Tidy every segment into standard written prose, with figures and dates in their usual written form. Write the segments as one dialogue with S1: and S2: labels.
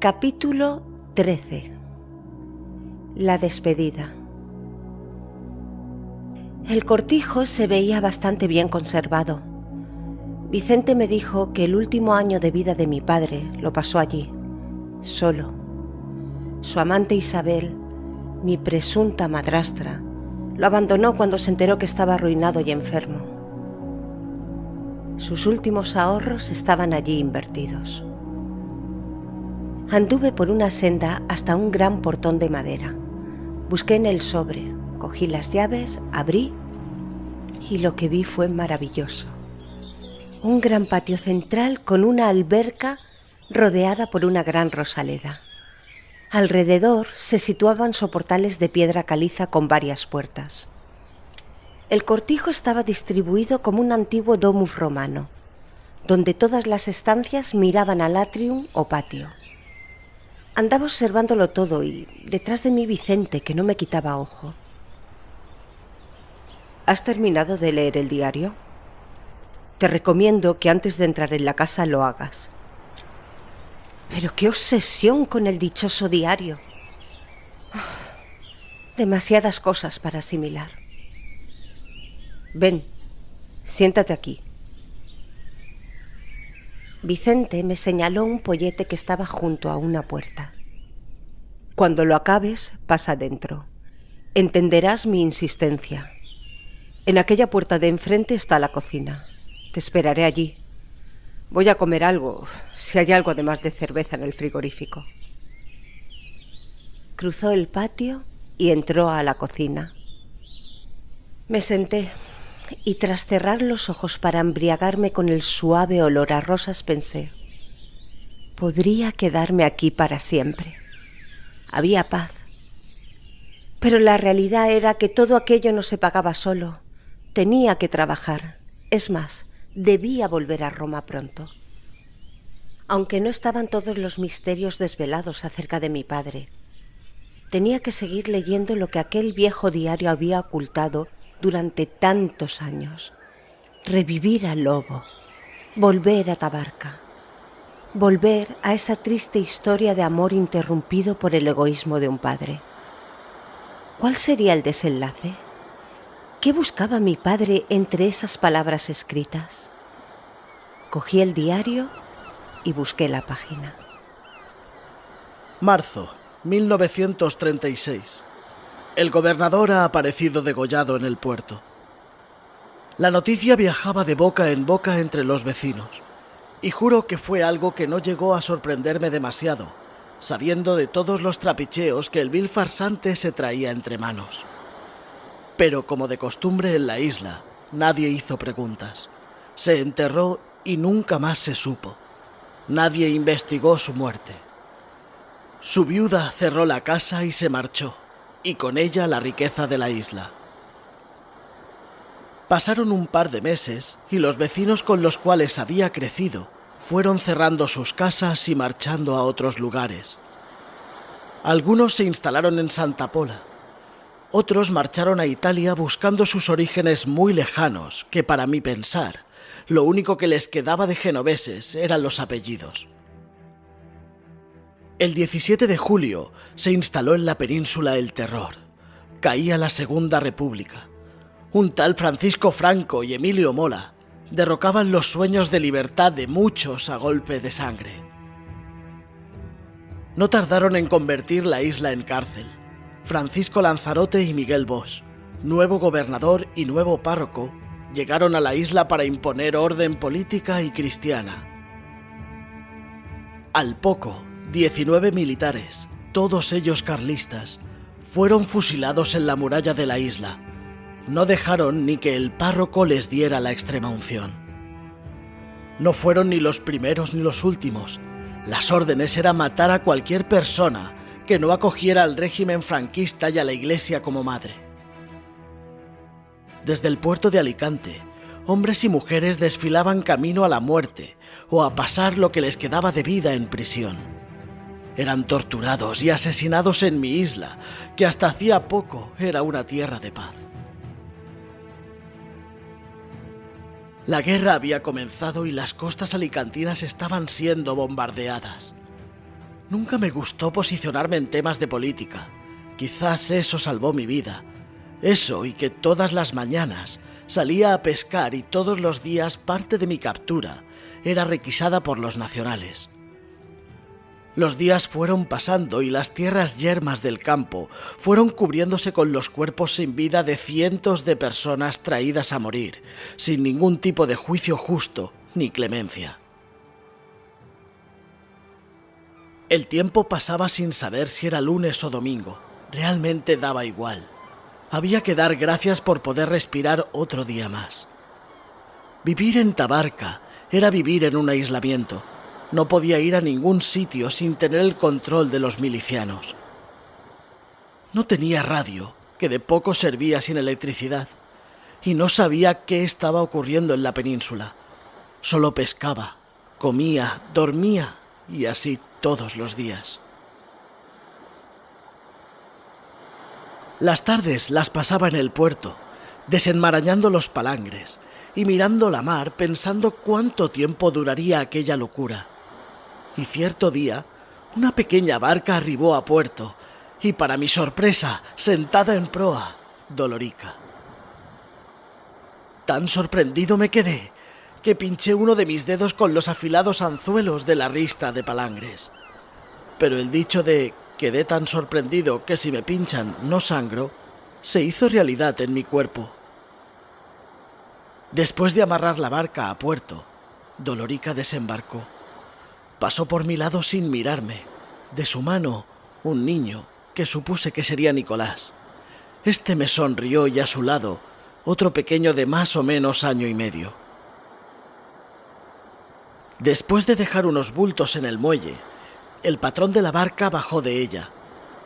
S1: Capítulo 13. La despedida. El cortijo se veía bastante bien conservado. Vicente me dijo que el último año de vida de mi padre lo pasó allí, solo. Su amante Isabel, mi presunta madrastra, lo abandonó cuando se enteró que estaba arruinado y enfermo. Sus últimos ahorros estaban allí invertidos. Anduve por una senda hasta un gran portón de madera. Busqué en el sobre, cogí las llaves, abrí y lo que vi fue maravilloso. Un gran patio central con una alberca rodeada por una gran rosaleda. Alrededor se situaban soportales de piedra caliza con varias puertas. El cortijo estaba distribuido como un antiguo domus romano, donde todas las estancias miraban al atrium o patio. Andaba observándolo todo y detrás de mí Vicente, que no me quitaba ojo. ¿Has terminado de leer el diario? Te recomiendo que antes de entrar en la casa lo hagas. Pero qué obsesión con el dichoso diario. Demasiadas cosas para asimilar. Ven, siéntate aquí. Vicente me señaló un pollete que estaba junto a una puerta. Cuando lo acabes, pasa adentro. Entenderás mi insistencia. En aquella puerta de enfrente está la cocina. Te esperaré allí. Voy a comer algo, si hay algo además de cerveza en el frigorífico. Cruzó el patio y entró a la cocina. Me senté y tras cerrar los ojos para embriagarme con el suave olor a rosas pensé: podría quedarme aquí para siempre. Había paz. Pero la realidad era que todo aquello no se pagaba solo. Tenía que trabajar. Es más, debía volver a Roma pronto. Aunque no estaban todos los misterios desvelados acerca de mi padre, tenía que seguir leyendo lo que aquel viejo diario había ocultado durante tantos años. Revivir al lobo, volver a Tabarca, volver a esa triste historia de amor interrumpido por el egoísmo de un padre. ¿Cuál sería el desenlace? ¿Qué buscaba mi padre entre esas palabras escritas? Cogí el diario y busqué la página.
S2: Marzo, 1936. El gobernador ha aparecido degollado en el puerto. La noticia viajaba de boca en boca entre los vecinos, y juro que fue algo que no llegó a sorprenderme demasiado, sabiendo de todos los trapicheos que el vil farsante se traía entre manos. Pero como de costumbre en la isla, nadie hizo preguntas. Se enterró y nunca más se supo. Nadie investigó su muerte. Su viuda cerró la casa y se marchó, y con ella la riqueza de la isla. Pasaron un par de meses y los vecinos con los cuales había crecido fueron cerrando sus casas y marchando a otros lugares. Algunos se instalaron en Santa Pola. Otros marcharon a Italia buscando sus orígenes muy lejanos, que para mi pensar, lo único que les quedaba de genoveses eran los apellidos. El 17 de julio se instaló en la península el terror. Caía la Segunda República. Un tal Francisco Franco y Emilio Mola derrocaban los sueños de libertad de muchos a golpe de sangre. No tardaron en convertir la isla en cárcel. Francisco Lanzarote y Miguel Bosch, nuevo gobernador y nuevo párroco, llegaron a la isla para imponer orden política y cristiana. Al poco, 19 militares, todos ellos carlistas, fueron fusilados en la muralla de la isla. No dejaron ni que el párroco les diera la extremaunción. No fueron ni los primeros ni los últimos. Las órdenes eran matar a cualquier persona que no acogiera al régimen franquista y a la Iglesia como madre. Desde el puerto de Alicante, hombres y mujeres desfilaban camino a la muerte o a pasar lo que les quedaba de vida en prisión. Eran torturados y asesinados en mi isla, que hasta hacía poco era una tierra de paz. La guerra había comenzado y las costas alicantinas estaban siendo bombardeadas. Nunca me gustó posicionarme en temas de política. Quizás eso salvó mi vida. Eso y que todas las mañanas salía a pescar y todos los días parte de mi captura era requisada por los nacionales. Los días fueron pasando y las tierras yermas del campo fueron cubriéndose con los cuerpos sin vida de cientos de personas traídas a morir, sin ningún tipo de juicio justo ni clemencia. El tiempo pasaba sin saber si era lunes o domingo. Realmente daba igual. Había que dar gracias por poder respirar otro día más. Vivir en Tabarca era vivir en un aislamiento. No podía ir a ningún sitio sin tener el control de los milicianos. No tenía radio, que de poco servía sin electricidad, y no sabía qué estaba ocurriendo en la península. Solo pescaba, comía, dormía, y así todos los días. Las tardes las pasaba en el puerto, desenmarañando los palangres y mirando la mar pensando cuánto tiempo duraría aquella locura. Y cierto día, una pequeña barca arribó a puerto y, para mi sorpresa, sentada en proa, Dolorica. Tan sorprendido me quedé que pinché uno de mis dedos con los afilados anzuelos de la rista de palangres. Pero el dicho de quedé tan sorprendido que si me pinchan no sangro se hizo realidad en mi cuerpo. Después de amarrar la barca a puerto, Dolorica desembarcó. Pasó por mi lado sin mirarme. De su mano, un niño, que supuse que sería Nicolás. Este me sonrió y a su lado, otro pequeño de más o menos año y medio. Después de dejar unos bultos en el muelle, el patrón de la barca bajó de ella.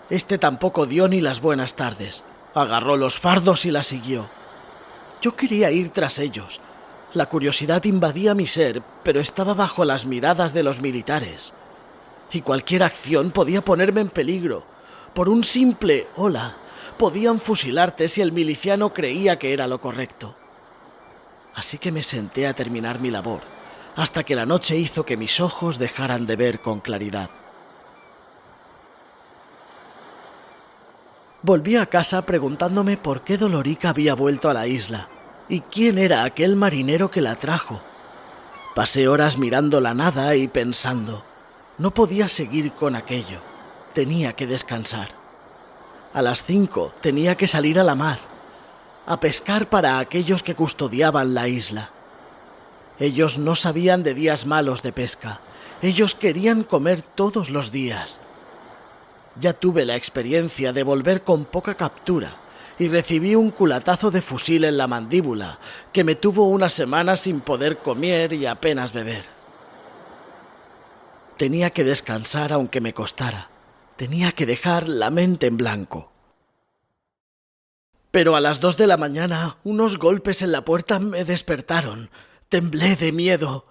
S2: Este tampoco dio ni las buenas tardes. Agarró los fardos y la siguió. Yo quería ir tras ellos. La curiosidad invadía mi ser, pero estaba bajo las miradas de los militares. Y cualquier acción podía ponerme en peligro. Por un simple hola, podían fusilarte si el miliciano creía que era lo correcto. Así que me senté a terminar mi labor, hasta que la noche hizo que mis ojos dejaran de ver con claridad. Volví a casa preguntándome por qué Dolorica había vuelto a la isla y quién era aquel marinero que la trajo. Pasé horas mirando la nada y pensando, no podía seguir con aquello, tenía que descansar. A las 5 tenía que salir a la mar, a pescar para aquellos que custodiaban la isla. Ellos no sabían de días malos de pesca, ellos querían comer todos los días. Ya tuve la experiencia de volver con poca captura y recibí un culatazo de fusil en la mandíbula que me tuvo una semana sin poder comer y apenas beber. Tenía que descansar aunque me costara. Tenía que dejar la mente en blanco. Pero a las 2 de la mañana unos golpes en la puerta me despertaron. Temblé de miedo.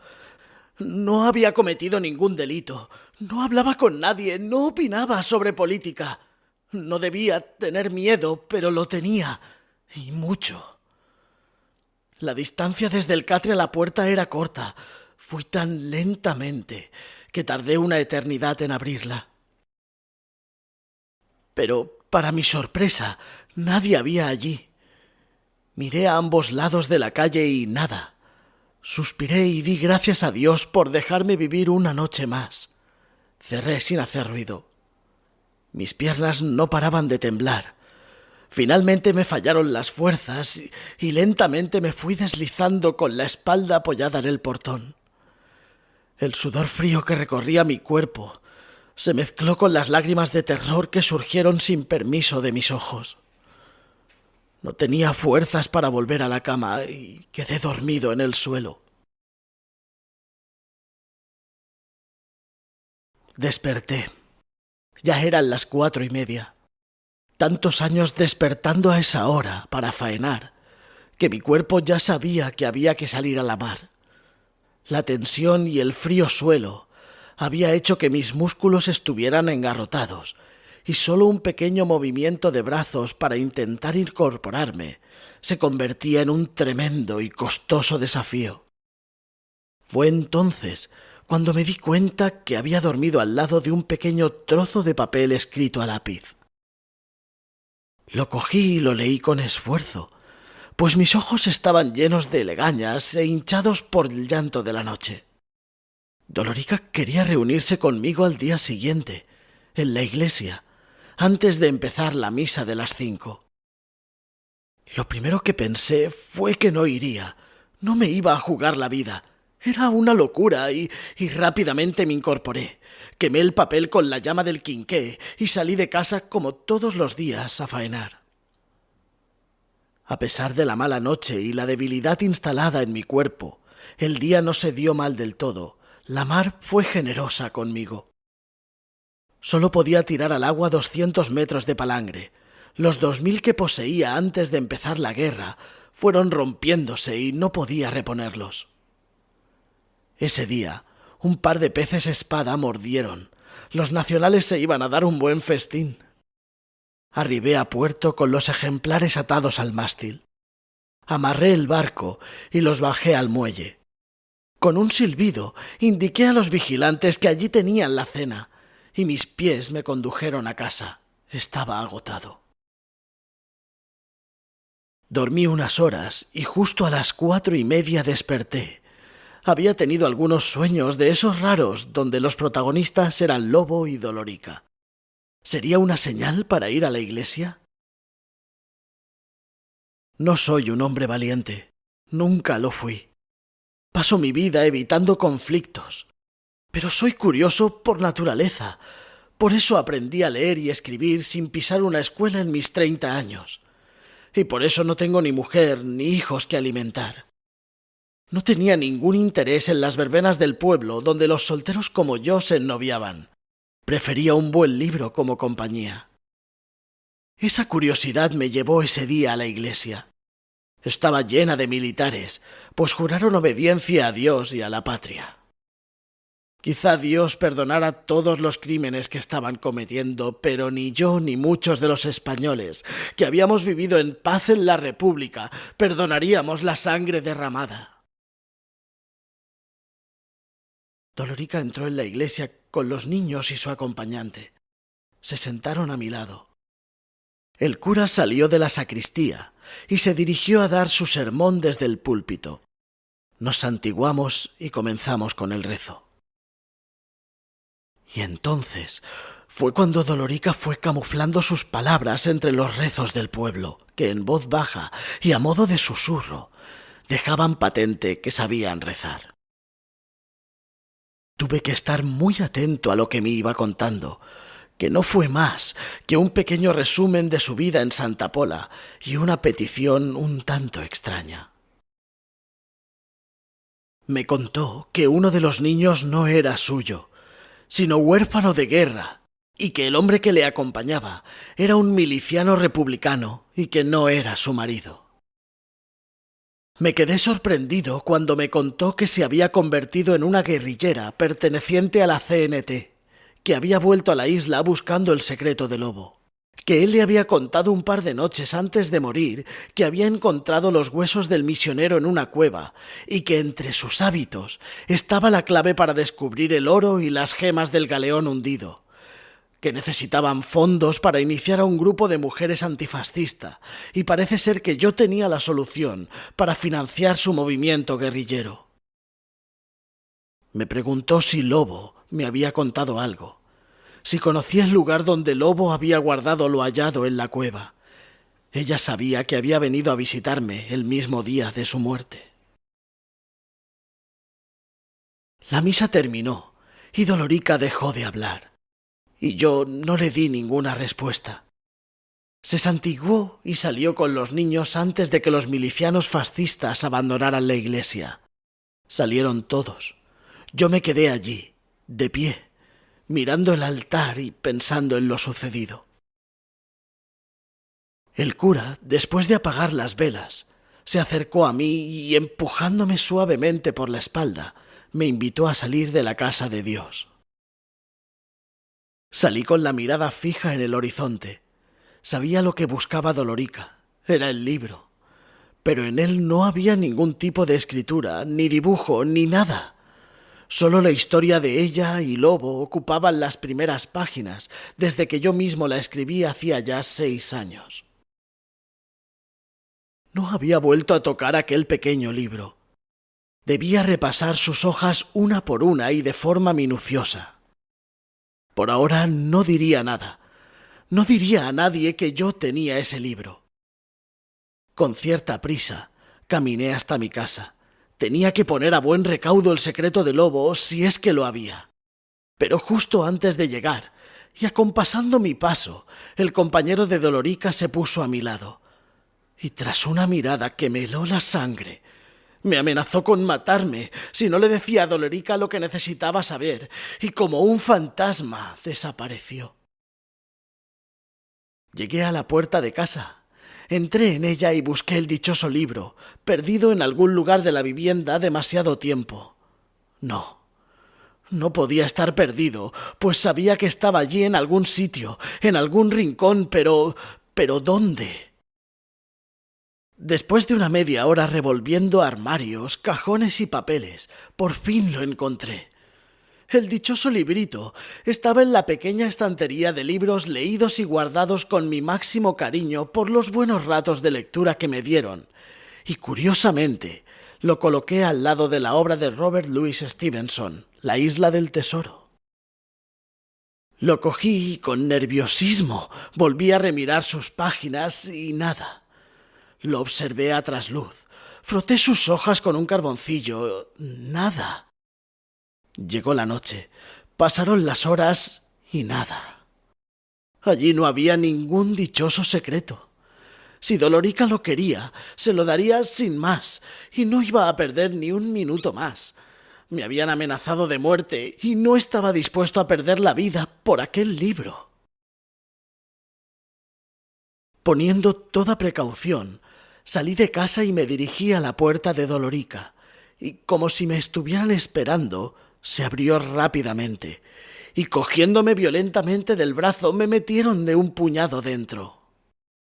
S2: No había cometido ningún delito. No hablaba con nadie. No opinaba sobre política. No debía tener miedo, pero lo tenía. Y mucho. La distancia desde el catre a la puerta era corta. Fui tan lentamente que tardé una eternidad en abrirla. Pero, para mi sorpresa, nadie había allí. Miré a ambos lados de la calle y nada. Suspiré y di gracias a Dios por dejarme vivir una noche más. Cerré sin hacer ruido. Mis piernas no paraban de temblar. Finalmente me fallaron las fuerzas y lentamente me fui deslizando con la espalda apoyada en el portón. El sudor frío que recorría mi cuerpo se mezcló con las lágrimas de terror que surgieron sin permiso de mis ojos. No tenía fuerzas para volver a la cama y quedé dormido en el suelo. Desperté. Ya eran las 4:30. Tantos años despertando a esa hora para faenar, que mi cuerpo ya sabía que había que salir a la mar. La tensión y el frío suelo había hecho que mis músculos estuvieran engarrotados, y solo un pequeño movimiento de brazos para intentar incorporarme se convertía en un tremendo y costoso desafío. Fue entonces cuando me di cuenta que había dormido al lado de un pequeño trozo de papel escrito a lápiz. Lo cogí y lo leí con esfuerzo, pues mis ojos estaban llenos de legañas e hinchados por el llanto de la noche. Dolorica quería reunirse conmigo al día siguiente, en la iglesia, antes de empezar la misa de las 5. Lo primero que pensé fue que no iría, no me iba a jugar la vida. Era una locura y rápidamente me incorporé. Quemé el papel con la llama del quinqué y salí de casa como todos los días a faenar. A pesar de la mala noche y la debilidad instalada en mi cuerpo, el día no se dio mal del todo. La mar fue generosa conmigo. Solo podía tirar al agua 200 metros de palangre. Los 2000 que poseía antes de empezar la guerra fueron rompiéndose y no podía reponerlos. Ese día, un par de peces espada mordieron. Los nacionales se iban a dar un buen festín. Arribé a puerto con los ejemplares atados al mástil. Amarré el barco y los bajé al muelle. Con un silbido indiqué a los vigilantes que allí tenían la cena, y mis pies me condujeron a casa. Estaba agotado. Dormí unas horas y justo a las 4:30 desperté. Había tenido algunos sueños de esos raros donde los protagonistas eran Lobo y Dolorica. ¿Sería una señal para ir a la iglesia? No soy un hombre valiente. Nunca lo fui. Paso mi vida evitando conflictos. Pero soy curioso por naturaleza. Por eso aprendí a leer y escribir sin pisar una escuela en mis 30 años. Y por eso no tengo ni mujer ni hijos que alimentar. No tenía ningún interés en las verbenas del pueblo donde los solteros como yo se ennoviaban. Prefería un buen libro como compañía. Esa curiosidad me llevó ese día a la iglesia. Estaba llena de militares, pues juraron obediencia a Dios y a la patria. Quizá Dios perdonara todos los crímenes que estaban cometiendo, pero ni yo ni muchos de los españoles, que habíamos vivido en paz en la República, perdonaríamos la sangre derramada. Dolorica entró en la iglesia con los niños y su acompañante. Se sentaron a mi lado. El cura salió de la sacristía y se dirigió a dar su sermón desde el púlpito. Nos santiguamos y comenzamos con el rezo. Y entonces fue cuando Dolorica fue camuflando sus palabras entre los rezos del pueblo, que en voz baja y a modo de susurro dejaban patente que sabían rezar. Tuve que estar muy atento a lo que me iba contando, que no fue más que un pequeño resumen de su vida en Santa Pola y una petición un tanto extraña. Me contó que uno de los niños no era suyo, sino huérfano de guerra, y que el hombre que le acompañaba era un miliciano republicano y que no era su marido. Me quedé sorprendido cuando me contó que se había convertido en una guerrillera perteneciente a la CNT, que había vuelto a la isla buscando el secreto de Lobo, que él le había contado un par de noches antes de morir que había encontrado los huesos del misionero en una cueva y que entre sus hábitos estaba la clave para descubrir el oro y las gemas del galeón hundido, que necesitaban fondos para iniciar a un grupo de mujeres antifascista, y parece ser que yo tenía la solución para financiar su movimiento guerrillero. Me preguntó si Lobo me había contado algo, si conocía el lugar donde Lobo había guardado lo hallado en la cueva. Ella sabía que había venido a visitarme el mismo día de su muerte. La misa terminó y Dolorica dejó de hablar. Y yo no le di ninguna respuesta. Se santiguó y salió con los niños antes de que los milicianos fascistas abandonaran la iglesia. Salieron todos. Yo me quedé allí, de pie, mirando el altar y pensando en lo sucedido. El cura, después de apagar las velas, se acercó a mí y, empujándome suavemente por la espalda, me invitó a salir de la casa de Dios. Salí con la mirada fija en el horizonte. Sabía lo que buscaba Dolorica. Era el libro. Pero en él no había ningún tipo de escritura, ni dibujo, ni nada. Solo la historia de ella y Lobo ocupaban las primeras páginas, desde que yo mismo la escribí hacía ya 6 años. No había vuelto a tocar aquel pequeño libro. Debía repasar sus hojas una por una y de forma minuciosa. Por ahora no diría nada. No diría a nadie que yo tenía ese libro. Con cierta prisa, caminé hasta mi casa. Tenía que poner a buen recaudo el secreto de Lobo si es que lo había. Pero justo antes de llegar, y acompasando mi paso, el compañero de Dolorica se puso a mi lado. Y tras una mirada que me heló la sangre, me amenazó con matarme si no le decía a Dolorica lo que necesitaba saber, y como un fantasma desapareció. Llegué a la puerta de casa. Entré en ella y busqué el dichoso libro, perdido en algún lugar de la vivienda demasiado tiempo. No podía estar perdido, pues sabía que estaba allí en algún sitio, en algún rincón, pero ¿dónde? Después de una media hora revolviendo armarios, cajones y papeles, por fin lo encontré. El dichoso librito estaba en la pequeña estantería de libros leídos y guardados con mi máximo cariño por los buenos ratos de lectura que me dieron, y curiosamente lo coloqué al lado de la obra de Robert Louis Stevenson, La isla del tesoro. Lo cogí y con nerviosismo volví a remirar sus páginas y nada. Lo observé a trasluz, froté sus hojas con un carboncillo, nada. Llegó la noche, pasaron las horas y nada. Allí no había ningún dichoso secreto. Si Dolorica lo quería, se lo daría sin más, y no iba a perder ni un minuto más. Me habían amenazado de muerte y no estaba dispuesto a perder la vida por aquel libro. Poniendo toda precaución, salí de casa y me dirigí a la puerta de Dolorica, y como si me estuvieran esperando, se abrió rápidamente, y cogiéndome violentamente del brazo me metieron de un puñado dentro.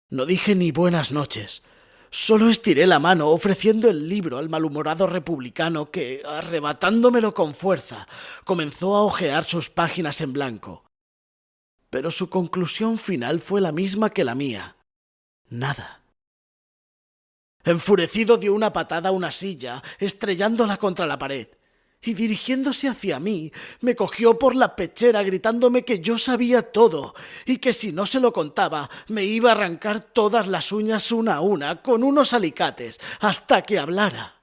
S2: No dije ni buenas noches, solo estiré la mano ofreciendo el libro al malhumorado republicano que, arrebatándomelo con fuerza, comenzó a hojear sus páginas en blanco. Pero su conclusión final fue la misma que la mía: nada. Enfurecido dio una patada a una silla, estrellándola contra la pared, y dirigiéndose hacia mí, me cogió por la pechera gritándome que yo sabía todo y que si no se lo contaba me iba a arrancar todas las uñas una a una con unos alicates hasta que hablara.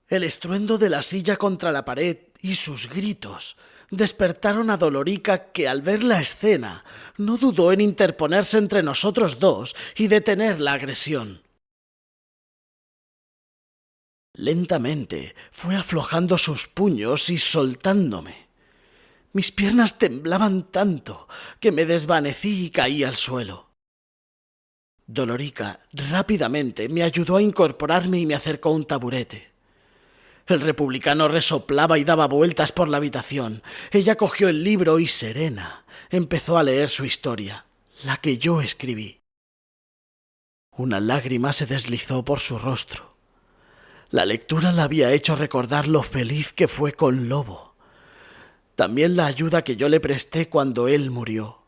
S2: El estruendo de la silla contra la pared y sus gritos despertaron a Dolorica, que al ver la escena no dudó en interponerse entre nosotros dos y detener la agresión. Lentamente fue aflojando sus puños y soltándome. Mis piernas temblaban tanto que me desvanecí y caí al suelo. Dolorica rápidamente me ayudó a incorporarme y me acercó un taburete. El republicano resoplaba y daba vueltas por la habitación. Ella cogió el libro y serena empezó a leer su historia, la que yo escribí. Una lágrima se deslizó por su rostro. La lectura la había hecho recordar lo feliz que fue con Lobo. También la ayuda que yo le presté cuando él murió.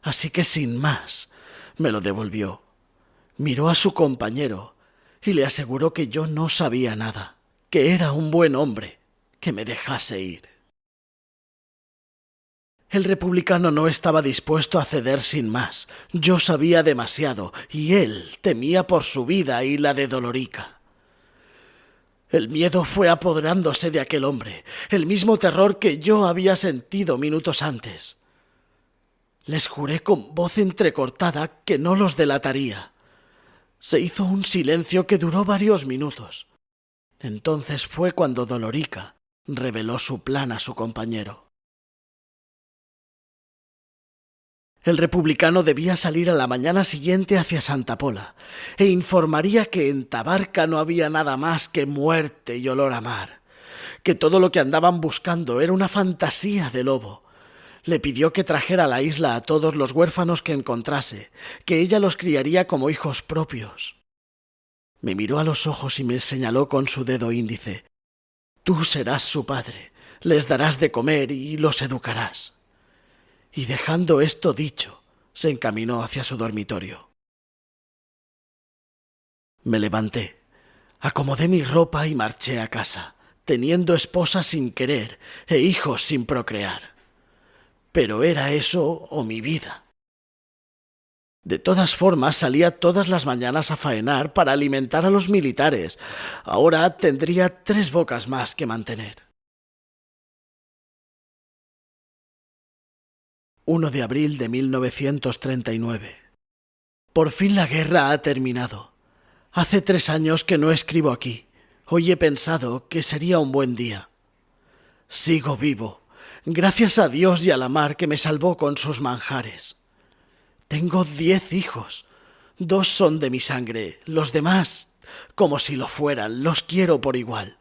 S2: Así que sin más, me lo devolvió. Miró a su compañero y le aseguró que yo no sabía nada, que era un buen hombre, que me dejase ir. El republicano no estaba dispuesto a ceder sin más. Yo sabía demasiado y él temía por su vida y la de Dolorica. El miedo fue apoderándose de aquel hombre, el mismo terror que yo había sentido minutos antes. Les juré con voz entrecortada que no los delataría. Se hizo un silencio que duró varios minutos. Entonces fue cuando Dolorica reveló su plan a su compañero. El republicano debía salir a la mañana siguiente hacia Santa Pola e informaría que en Tabarca no había nada más que muerte y olor a mar, que todo lo que andaban buscando era una fantasía de Lobo. Le pidió que trajera a la isla a todos los huérfanos que encontrase, que ella los criaría como hijos propios. Me miró a los ojos y me señaló con su dedo índice. «Tú serás su padre, Les darás de comer y los educarás. Y dejando esto dicho, se encaminó hacia su dormitorio. Me levanté, acomodé mi ropa y marché a casa, teniendo esposa sin querer e hijos sin procrear. Pero era eso o mi vida. De todas formas, salía todas las mañanas a faenar para alimentar a los militares. Ahora tendría 3 bocas más que mantener. 1 de abril de 1939. Por fin la guerra ha terminado. Hace 3 años que no escribo aquí. Hoy he pensado que sería un buen día. Sigo vivo, gracias a Dios y a la mar que me salvó con sus manjares. Tengo 10 hijos. 2 son de mi sangre, los demás, como si lo fueran, los quiero por igual.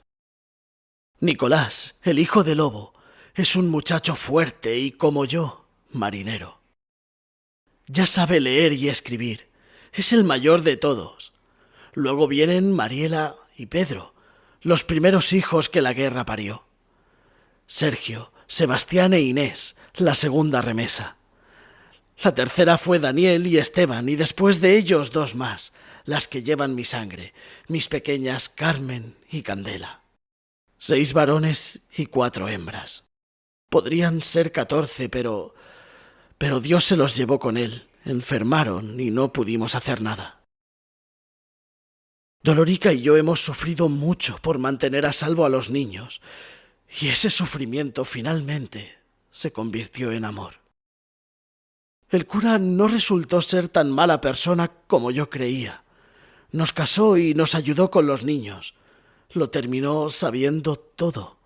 S2: Nicolás, el hijo de Lobo, es un muchacho fuerte y, como yo, marinero. Ya sabe leer y escribir. Es el mayor de todos. Luego vienen Mariela y Pedro, los primeros hijos que la guerra parió. Sergio, Sebastián e Inés, la segunda remesa. La tercera fue Daniel y Esteban, y después de ellos 2 más, las que llevan mi sangre, mis pequeñas Carmen y Candela. 6 varones y 4 hembras. Podrían ser 14, pero Dios se los llevó con él. Enfermaron y no pudimos hacer nada. Dolorica y yo hemos sufrido mucho por mantener a salvo a los niños, y ese sufrimiento finalmente se convirtió en amor. El cura no resultó ser tan mala persona como yo creía. Nos casó y nos ayudó con los niños. Lo terminó sabiendo todo.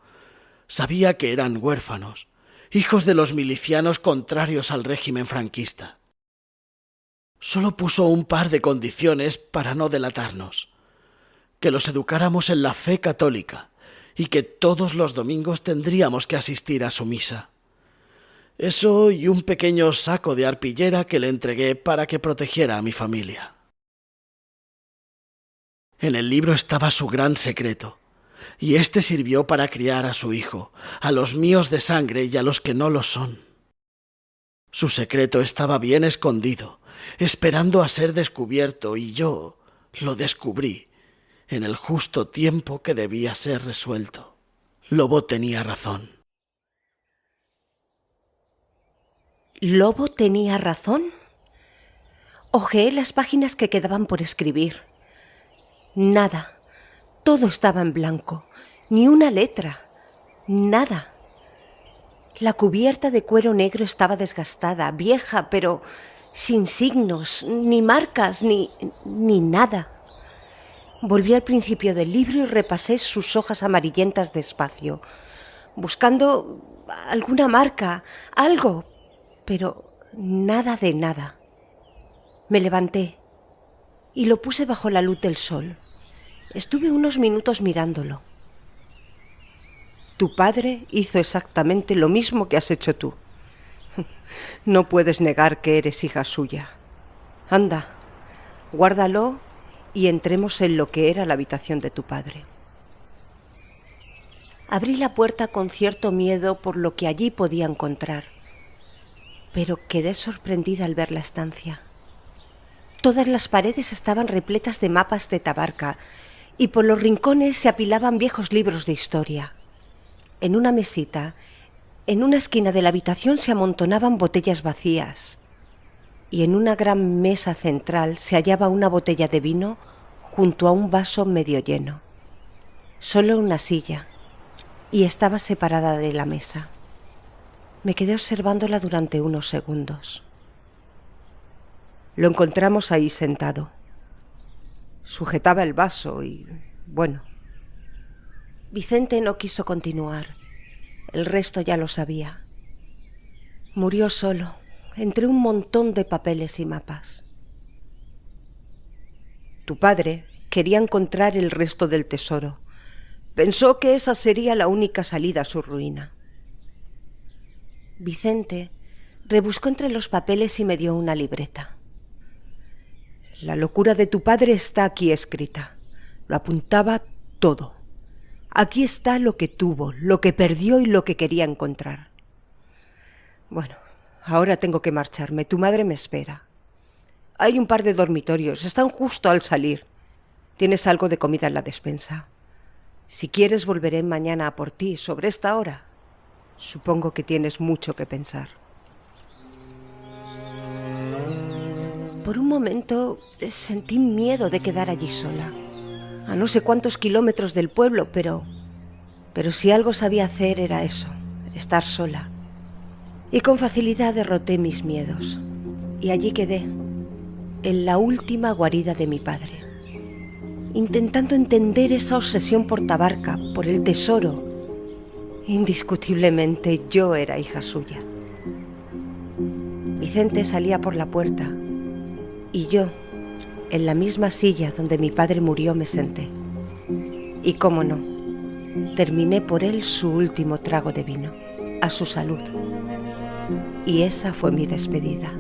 S2: Sabía que eran huérfanos, hijos de los milicianos contrarios al régimen franquista. Solo puso un par de condiciones para no delatarnos: que los educáramos en la fe católica y que todos los domingos tendríamos que asistir a su misa. Eso y un pequeño saco de arpillera que le entregué para que protegiera a mi familia. En el libro estaba su gran secreto, y este sirvió para criar a su hijo, a los míos de sangre y a los que no lo son. Su secreto estaba bien escondido, esperando a ser descubierto, y yo lo descubrí en el justo tiempo que debía ser resuelto. Lobo tenía razón.
S1: ¿Lobo tenía razón? Hojeé las páginas que quedaban por escribir. Nada. Todo estaba en blanco. Ni una letra. Nada. La cubierta de cuero negro estaba desgastada, vieja, pero sin signos, ni marcas, ni nada. Volví al principio del libro y repasé sus hojas amarillentas despacio, buscando alguna marca, algo, pero nada de nada. Me levanté y lo puse bajo la luz del sol. Estuve unos minutos mirándolo. Tu padre hizo exactamente lo mismo que has hecho tú. No puedes negar que eres hija suya. Anda, guárdalo y entremos en lo que era la habitación de tu padre. Abrí la puerta con cierto miedo por lo que allí podía encontrar, pero quedé sorprendida al ver la estancia. Todas las paredes estaban repletas de mapas de Tabarca y por los rincones se apilaban viejos libros de historia. En una mesita, en una esquina de la habitación, se amontonaban botellas vacías, y en una gran mesa central se hallaba una botella de vino junto a un vaso medio lleno. Solo una silla, y estaba separada de la mesa. Me quedé observándola durante unos segundos. Lo encontramos ahí sentado. Sujetaba el vaso y, bueno. Vicente no quiso continuar. El resto ya lo sabía. Murió solo, entre un montón de papeles y mapas. Tu padre quería encontrar el resto del tesoro. Pensó que esa sería la única salida a su ruina. Vicente rebuscó entre los papeles y me dio una libreta. La locura de tu padre está aquí escrita. Lo apuntaba todo. Aquí está lo que tuvo, lo que perdió y lo que quería encontrar. Bueno, ahora tengo que marcharme. Tu madre me espera. Hay un par de dormitorios. Están justo al salir. Tienes algo de comida en la despensa. Si quieres, volveré mañana a por ti sobre esta hora. Supongo que tienes mucho que pensar. Por un momento sentí miedo de quedar allí sola. A no sé cuántos kilómetros del pueblo, pero si algo sabía hacer era eso, estar sola. Y con facilidad derroté mis miedos. Y allí quedé, en la última guarida de mi padre, intentando entender esa obsesión por Tabarca, por el tesoro. Indiscutiblemente yo era hija suya. Vicente salía por la puerta y yo, en la misma silla donde mi padre murió, me senté. Y cómo no, terminé por él su último trago de vino, a su salud. Y esa fue mi despedida.